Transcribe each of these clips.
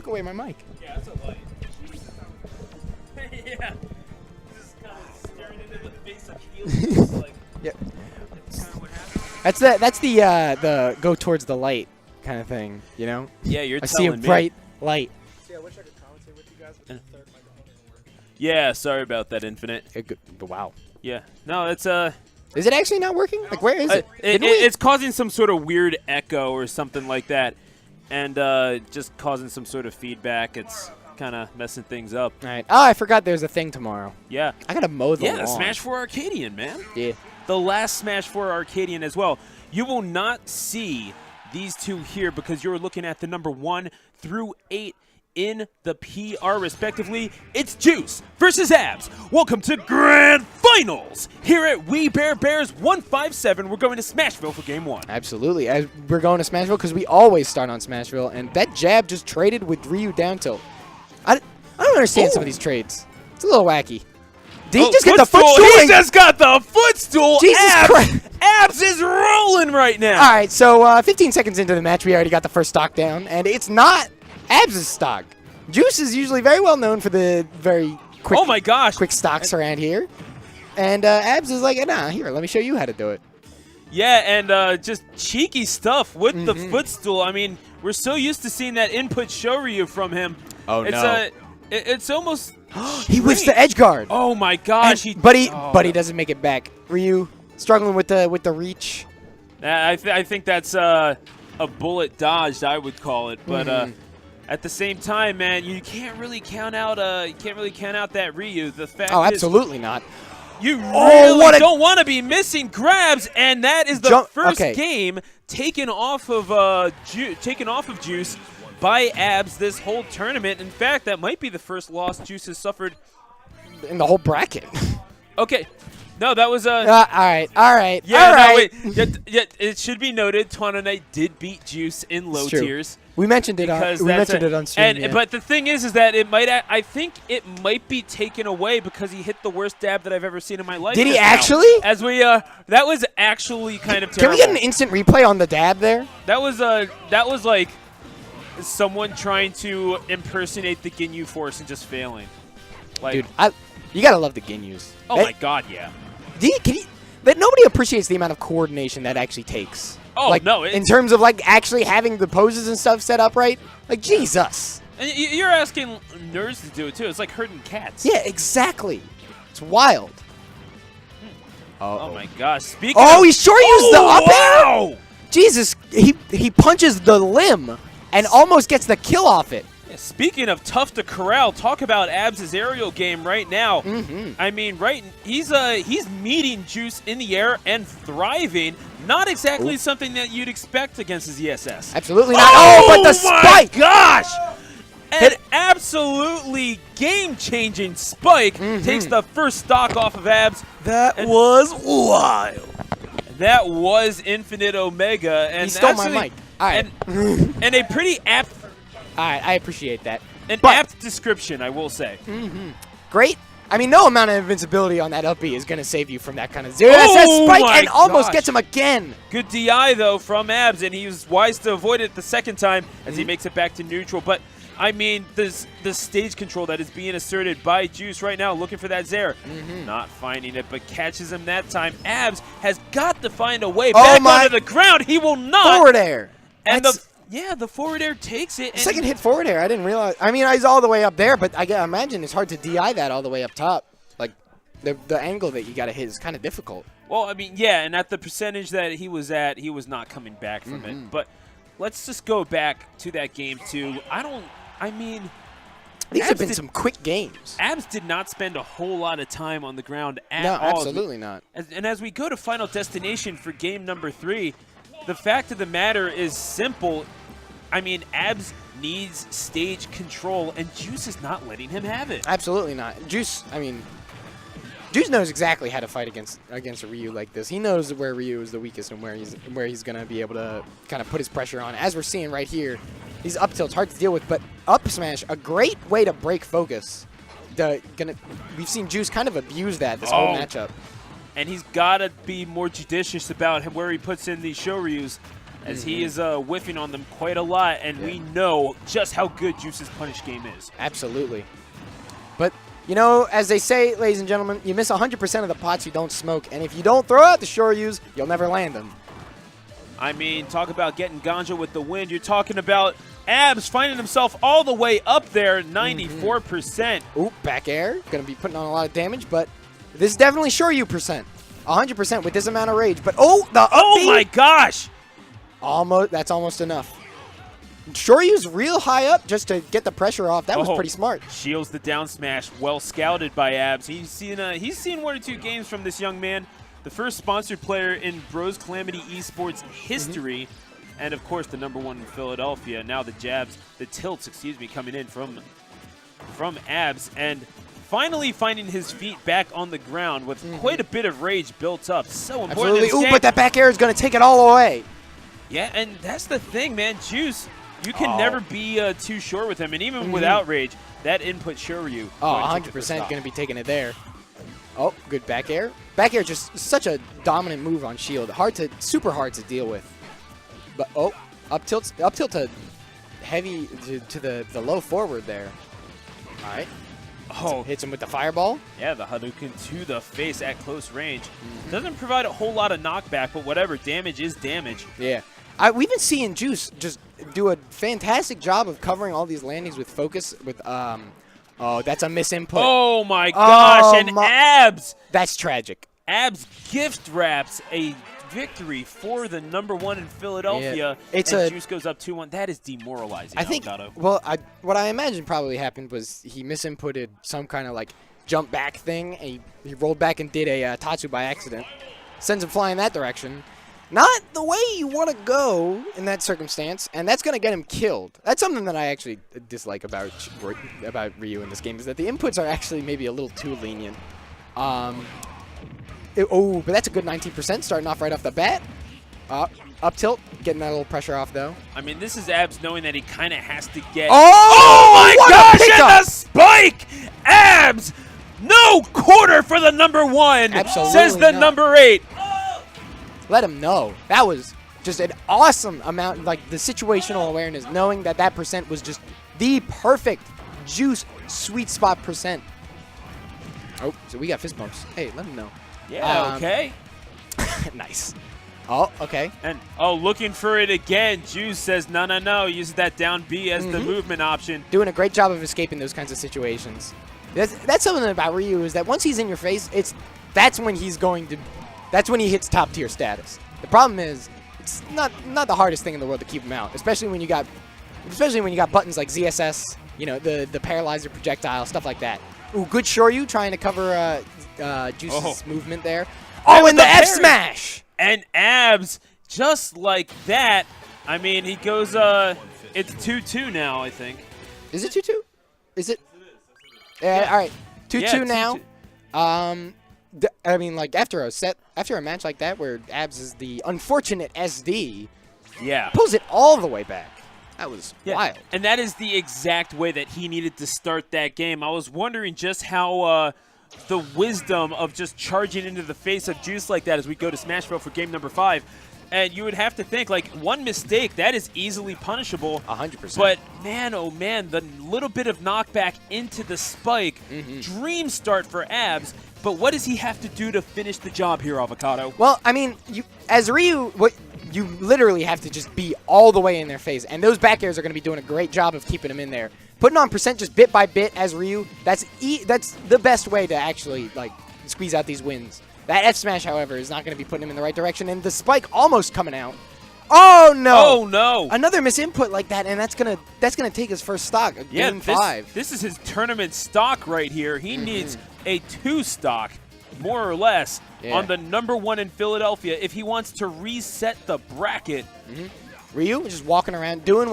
took away my mic. Yeah, that's a light. Yeah. Just kind of staring into the face of heels. Like, Yep. that's kind of what happened. That's the go towards the light kind of thing, you know? Yeah, you're I see a telling me. bright light. See, I wish I could commentate with you guys, but the third microphone didn't work. Yeah, sorry about that, Infinite. Wow. Yeah. No, it's Is it actually not working? Like, where is it? it's causing some sort of weird echo or something like that, and just causing some sort of feedback. It's kind of messing things up. All right. Oh, I forgot there's a thing tomorrow. Yeah. I gotta mow the lawn. Yeah, Smash 4 Arcadian, man. Yeah. The last Smash 4 Arcadian as well. You will not see these two here because you're looking at the number 1 through 8 in the PR respectively. It's Juice versus Abs. Welcome to Grand Finals here at Wii Bear Bears 157. We're going to Smashville for Game 1. Absolutely. We're going to Smashville because we always start on Smashville, and that jab just traded with Ryu down tilt. I don't understand some of these trades. It's a little wacky. Did he just get the footstool? He just got the footstool. Jesus Christ. Abs is rolling right now. All right, so 15 seconds into the match, we already got the first stock down, and it's not Abs' stock. Juice is usually very well known for the very quick, oh my gosh, quick stocks around here. And Abs is like, nah, here, let me show you how to do it. Yeah, and just cheeky stuff with the footstool. I mean, we're so used to seeing that input Shoryu from him. Oh, no. It's almost he whiffs the edge guard. Oh my gosh, but he doesn't make it back. Ryu struggling with the reach. I think that's a bullet dodged, I would call it. But at the same time, man, you can't really count out that Ryu. The fact is, absolutely not. You really don't want to be missing grabs, and that is the first game taken off of Juice by Abs this whole tournament. In fact, that might be the first loss Juice has suffered in the whole bracket. Okay. No, that was all right. Yeah, all right. No, wait. Yeah, it should be noted, Twana Knight did beat Juice in low tiers. We mentioned it. We mentioned it on stream. But the thing is that it might. I think it might be taken away because he hit the worst dab that I've ever seen in my life. Did he actually? As we that was actually kind of terrible. Can we get an instant replay on the dab there? That was like someone trying to impersonate the Ginyu Force and just failing. Like, dude, you gotta love the Ginyus. Oh my God, yeah. But nobody appreciates the amount of coordination that actually takes. Oh, like, no. In terms of, like, actually having the poses and stuff set up right. Like, Jesus. And you're asking nerds to do it, too. It's like herding cats. Yeah, exactly. It's wild. Oh, my gosh. Speaking he sure used the up air? Wow. Jesus, he punches the limb and almost gets the kill off it. Yeah, speaking of tough to corral, talk about Abs' aerial game right now. I mean, he's meeting Juice in the air and thriving. Not exactly something that you'd expect against his ESS. Absolutely not. Oh, but the spike! Gosh! An absolutely game-changing spike takes the first stock off of Abs. That was wild. That was Infinite Omega. And he stole my mic. All right. And a pretty apt... All right, I appreciate that. Apt description, I will say. Great. I mean, no amount of invincibility on that up B is going to save you from that kind of zero SS spike and almost gets him again. Good DI, though, from Abs, and he was wise to avoid it the second time as he makes it back to neutral. But, I mean, the stage control that is being asserted by Juice right now, looking for that Zair. Not finding it, but catches him that time. Abs has got to find a way back onto the ground. He will not. Forward air. And the forward air takes it. Second hit forward air. I didn't realize. I mean, he's all the way up there, but I imagine it's hard to DI that all the way up top. Like, the angle that you got to hit is kind of difficult. Well, I mean, yeah, and at the percentage that he was at, he was not coming back from it. But let's just go back to that game, too. These have been some quick games. Abs did not spend a whole lot of time on the ground at all. No, absolutely not. And as we go to Final Destination for game number 3, the fact of the matter is simple. I mean, Abs needs stage control, and Juice is not letting him have it. Absolutely not. Juice knows exactly how to fight against a Ryu like this. He knows where Ryu is the weakest and where he's going to be able to kind of put his pressure on. As we're seeing right here, these up tilts hard to deal with, but up smash, a great way to break focus. We've seen Juice kind of abuse that this whole matchup. And he's got to be more judicious about where he puts in these Shoryus. as he is whiffing on them quite a lot, and we know just how good Juice's punish game is. Absolutely. But, you know, as they say, ladies and gentlemen, you miss 100% of the pots you don't smoke, and if you don't throw out the Shoryus, you'll never land them. I mean, talk about getting ganja with the wind. You're talking about Abs finding himself all the way up there, 94%. Ooh, back air. Going to be putting on a lot of damage, but this is definitely Shoryu percent. 100% with this amount of rage. But, oh, the Oh, my gosh. That's almost enough. Shoryu's real high up just to get the pressure off. That was pretty smart. Shields the down smash. Well scouted by Abs. He's seen 1 or 2 games from this young man. The first sponsored player in Bros Calamity Esports history. And, of course, the #1 in Philadelphia. Now the tilts, coming in from Abs. And finally finding his feet back on the ground with quite a bit of rage built up. So important. Absolutely. Ooh, but that back air is going to take it all away. Yeah, and that's the thing, man. Juice, you can never be too sure with him. And even without rage, that input Shoryu. Oh, 100% going to be taking it there. Oh, good back air. Back air just such a dominant move on shield. Super hard to deal with. But, oh, up tilt to heavy to the low forward there. All right. Oh, hits him with the fireball. Yeah, the Hadouken to the face at close range. Doesn't provide a whole lot of knockback, but whatever, damage is damage. Yeah. We've been seeing Juice just do a fantastic job of covering all these landings with focus with oh, that's a misinput. Oh my gosh, and Abs. That's tragic. Abs gift wraps a victory for the #1 in Philadelphia. Yeah. Juice goes up 2-1. That is demoralizing. I think. Elgato. Well, what I imagine probably happened was he misinputted some kind of like jump back thing, and he rolled back and did a Tatsu by accident. Sends him flying that direction. Not the way you want to go in that circumstance, and that's going to get him killed. That's something that I actually dislike about Ryu in this game, is that the inputs are actually maybe a little too lenient. But that's a good 19% starting off right off the bat. Up tilt, getting that little pressure off, though. I mean, this is Abs knowing that he kind of has to get... Oh my gosh, and the spike! Abs! No quarter for the #1, Absolutely says the not. #8. Let him know. That was just an awesome amount, like the situational awareness, knowing that that percent was just the perfect Juice sweet spot percent. Oh, so we got fist bumps. Hey, let him know. Yeah, okay. Nice. Oh, okay. And, looking for it again. Juice says, no. Uses that down B as the movement option. Doing a great job of escaping those kinds of situations. That's something about Ryu, is that once he's in your face, that's when he hits top tier status. The problem is, it's not the hardest thing in the world to keep him out, especially when you got buttons like ZSS, you know, the paralyzer projectile, stuff like that. Ooh, good Shoryu trying to cover Juice's movement there. Oh, and the F smash! And Abs, just like that, I mean, he goes, it's 2-2 now, I think. Is it 2-2? Is it? Yeah, all right. 2-2 now. 2-2. I mean, like, after a match like that where Abs is the unfortunate SD, pulls it all the way back. That was wild. And that is the exact way that he needed to start that game. I was wondering just how the wisdom of just charging into the face of Juice like that as we go to Smashville for game #5. And you would have to think, like, one mistake, that is easily punishable. 100%. But, man, oh, man, the little bit of knockback into the spike, dream start for Abs. But what does he have to do to finish the job here, Avocado? Well, I mean, as Ryu, you literally have to just be all the way in their face. And those back airs are going to be doing a great job of keeping him in there. Putting on percent just bit by bit as Ryu, that's the best way to actually, like, squeeze out these wins. That F smash, however, is not going to be putting him in the right direction, and the spike almost coming out. Oh no! Oh no! Another misinput like that, and that's gonna take his first stock. Game 5. This is his tournament stock right here. He needs a 2 stock, more or less, on the #1 in Philadelphia if he wants to reset the bracket. Ryu just walking around doing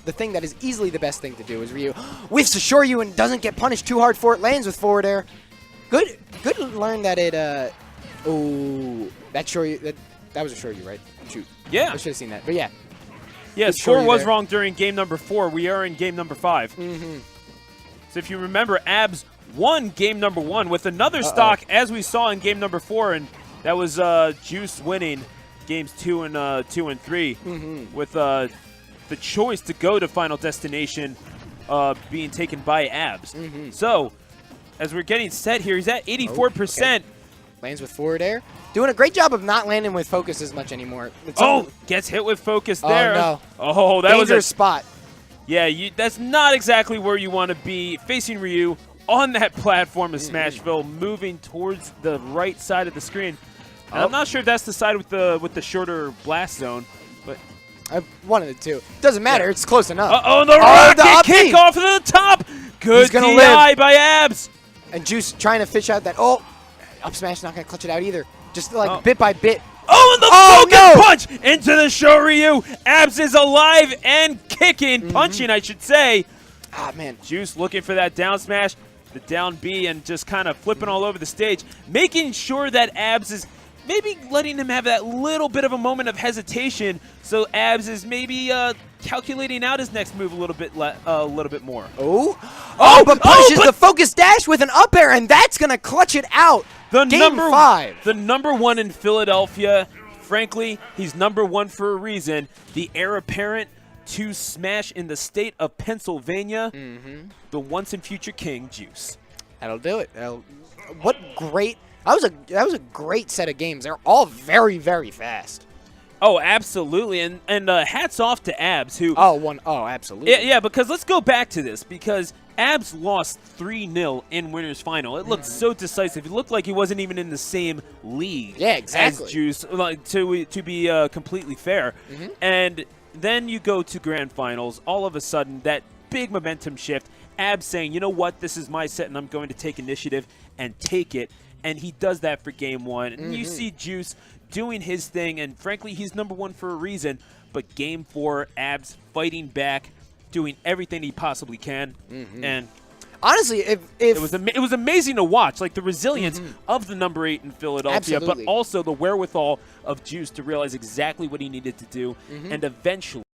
the thing that is easily the best thing to do. Is Ryu whiffs to Shoryu and doesn't get punished too hard for it. Lands with forward air. Good to learn that it, that Shoryu, that was a Shoryu, right? Shoot. Yeah. I should have seen that, but yeah. Yeah, Good score Shoryu was there. wrong during game #4. We are in game #5. So if you remember, Abs won game #1 with another stock, as we saw in game #4, and that was Juice winning games 2 and 3, with the choice to go to Final Destination being taken by Abs. So, as we're getting set here, he's at 84%. Okay. Lands with forward air. Doing a great job of not landing with focus as much anymore. Gets hit with focus there. Oh, no. Oh, that Dangerous was a spot. Yeah, that's not exactly where you want to be. Facing Ryu on that platform of Smashville, moving towards the right side of the screen. And I'm not sure if that's the side with the shorter blast zone, but one of the two. Doesn't matter. It's close enough. The rocket kick off to the top. Good DI by Abs. And Juice trying to fish out that. Up smash not going to clutch it out either. Just like bit by bit. And the focus punch into the Shoryu. Abs is alive and kicking, punching, I should say. Man. Juice looking for that down smash, the down B, and just kind of flipping all over the stage, making sure that Abs is maybe letting him have that little bit of a moment of hesitation. So Abs is maybe calculating out his next move a little bit more. But punishes the focus dash with an up air, and that's going to clutch it out. Game 5. The number 1 in Philadelphia. Frankly, he's number 1 for a reason. The heir apparent to Smash in the state of Pennsylvania. The once and future king, Juice. That'll do it. What great. That was a great set of games. They're all very, very fast. Oh, absolutely. And hats off to Abs, who... absolutely. Yeah, because let's go back to this, because Abs lost 3-0 in winners final. It looked so decisive. It looked like he wasn't even in the same league as Juice, to be completely fair. And then you go to grand finals. All of a sudden, that big momentum shift. Abs saying, you know what, this is my set, and I'm going to take initiative and take it. And he does that for game 1. And you see Juice doing his thing, and frankly, he's number 1 for a reason. But game 4, Abs fighting back, doing everything he possibly can. And honestly, if it was amazing to watch, like the resilience of the number 8 in Philadelphia, but also the wherewithal of Juice to realize exactly what he needed to do, and eventually